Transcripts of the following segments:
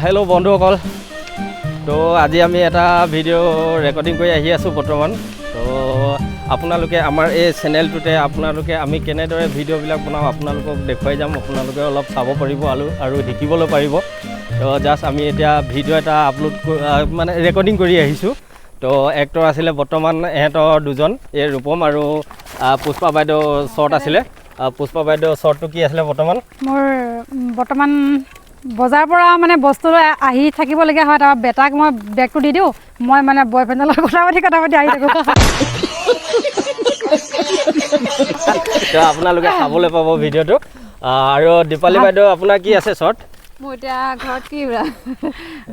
Hello' বন্ধুসকল, তো আজি আমি এটা ভিডিঅ' ৰেকৰ্ডিং কৰি আহি আছোঁ বৰ্তমান। তো আপোনালোকে আমাৰ এই চেনেলটোতে আপোনালোকে আমি কেনেদৰে ভিডিঅ'বিলাক বনাওঁ আপোনালোকক দেখুৱাই যাম, আপোনালোকে অলপ চাব পাৰিব আৰু শিকিবলৈ পাৰিব। তো জাষ্ট আমি এতিয়া ভিডিঅ' এটা আপলোড মানে ৰেকৰ্ডিং কৰি আহিছোঁ। তো এক্টৰ আছিলে বৰ্তমান এহেঁতৰ দুজন, এই ৰূপম আৰু পুষ্পা বাইদেউ শ্বৰ্ট আছিলে। পুষ্পা বাইদেউ শ্বৰ্টটো কি আছিলে বৰ্তমান? মোৰ বৰ্তমান বজাৰৰ পৰা মানে বস্তু আহি থাকিবলগীয়া হয়, তাৰ বেটাক মই বেগটো দি দিওঁ, মই মানে বয়ফ্ৰেণ্ডৰ লগত কথা পাতি আহি থাকোঁ। তো আপোনালোকে চাবলৈ পাব ভিডিঅ'টো। আৰু দীপালী বাইদেউ আপোনাৰ কি আছে শ্বৰ্ট? মোৰ এতিয়া ঘৰত কি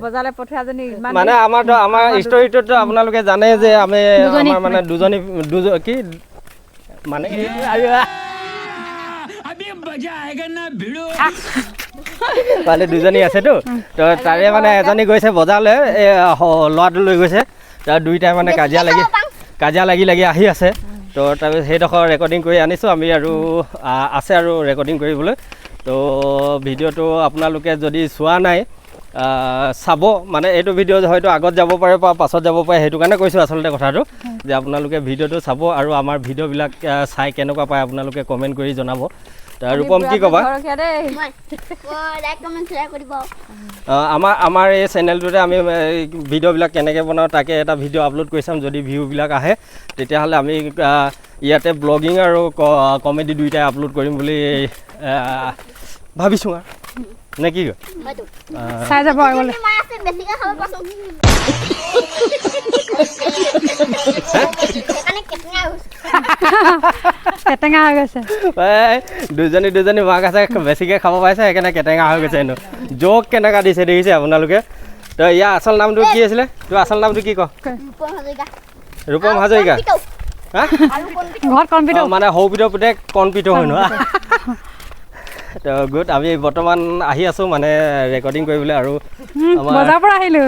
বজাৰলৈ পঠিয়াজনী মানে আমাৰ ষ্টৰিটোতো আপোনালোকে জানে যে আমি আমাৰ মানে দুজনী কি মানে মানে দুজনী আছেতো, তো তাৰে মানে এজনী গৈছে বজাৰলৈ, এই ল'ৰাটো লৈ গৈছে, তাৰ দুইটাই মানে কাজিয়া লাগি আহি আছে। তো তাৰপিছত সেইডোখৰ ৰেকৰ্ডিং কৰি আনিছোঁ আমি, আৰু আছে আৰু ৰেকৰ্ডিং কৰিবলৈ। তো ভিডিঅ'টো আপোনালোকে যদি চোৱা নাই চাব, মানে এইটো ভিডিঅ' হয়তো আগত যাব পাৰে বা পাছত যাব পাৰে, সেইটো কাৰণে কৈছোঁ আচলতে কথাটো, যে আপোনালোকে ভিডিঅ'টো চাব আৰু আমাৰ ভিডিঅ'বিলাক চাই কেনেকুৱা পায় আপোনালোকে কমেণ্ট কৰি জনাব। ৰূপম কি ক'বা? আমাৰ এই চেনেলটোতে আমি ভিডিঅ'বিলাক কেনেকৈ বনাওঁ তাকে এটা ভিডিঅ' আপলোড কৰি চাম। যদি ভিউবিলাক আহে তেতিয়াহ'লে আমি ইয়াতে ব্লগিং আৰু কমেডি দুইটাই আপলোড কৰিম বুলি ভাবিছোঁ আৰু, নে কি কয়? চাই যাব কেটেঙা হৈ গৈছে, দুজনী মাক আছে, বেছিকৈ খাব পাইছে সেইকাৰণে কেটেঙা হৈ গৈছে হেনো। জোক কেনেকুৱা দিছে দেখিছে আপোনালোকে। তো ইয়াৰ আচল নামটো কি আছিলে? তোৰ আচল নামটো কি ক? ৰূপম হাজৰিকা। মানে সৌপিতৰ পুতেক কণপিতৰ হয় ন। তো গুড, আমি বৰ্তমান আহি আছোঁ মানে ৰেকৰ্ডিং কৰিবলৈ, আৰু বজাৰৰ পৰা আহিলোঁ,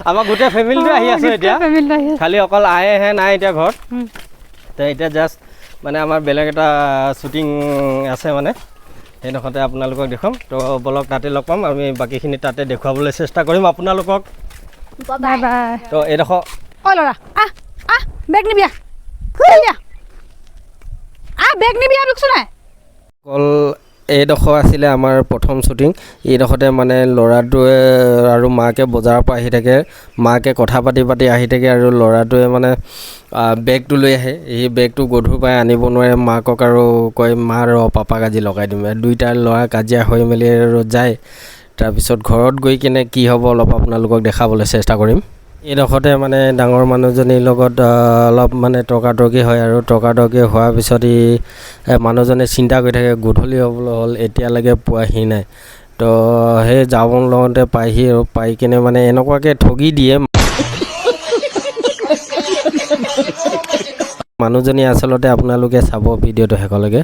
আমাৰ গোটেই ফেমিলিটো আহি আছোঁ এতিয়া, খালি অকল আয়েহে নাই এতিয়া ঘৰত। তো এতিয়া জাষ্ট মানে আমাৰ বেলেগ এটা শ্বুটিং আছে, মানে সেইডোখৰতে আপোনালোকক দেখুৱাম। তো বলক তাতে লগ পাম, আমি বাকীখিনি তাতে দেখুৱাবলৈ চেষ্টা কৰিম আপোনালোকক। Bye bye. তো এইডোখৰ অ' ল'ৰা বেগ নিবি, বেগ নিবি লোকচোন নাই। অকল এইডোখৰ আছিলে আমাৰ প্ৰথম শ্বুটিং। এইডোখৰতে মানে ল'ৰাটোৱে আৰু মাকে বজাৰৰ পৰা আহি থাকে, মাকে কথা পাতি আহি থাকে, আৰু ল'ৰাটোৱে মানে বেগটো লৈ আহে। এই বেগটো গধুৰ পাই আনিব নোৱাৰে, মাকক আৰু কয় মা ৰ পাপাক আজি লগাই দিম। দুইটা ল'ৰা কাজিয়া হৈ মেলি আৰু যায়। তাৰপিছত ঘৰত গৈ কিনে কি হ'ব অলপ আপোনালোকক দেখাবলৈ চেষ্টা কৰিম। এইডোখৰতে মানে ডাঙৰ মানুহজনীৰ লগত অলপ মানে তৰ্কাতৰ্কি হয়, আৰু তৰ্কাতৰ্কি হোৱাৰ পিছত মানুহজনে চিন্তা কৰি থাকে গধূলি হ'বলৈ হ'ল, এতিয়ালৈকে পোৱাহি নাই। তো সেই যাব লওঁতে পায়হি, আৰু পাই কিনে মানে এনেকুৱাকৈ ঠগি দিয়ে। মানুহজনী আচলতে আপোনালোকে চাব ভিডিঅ'টো শেষলৈকে।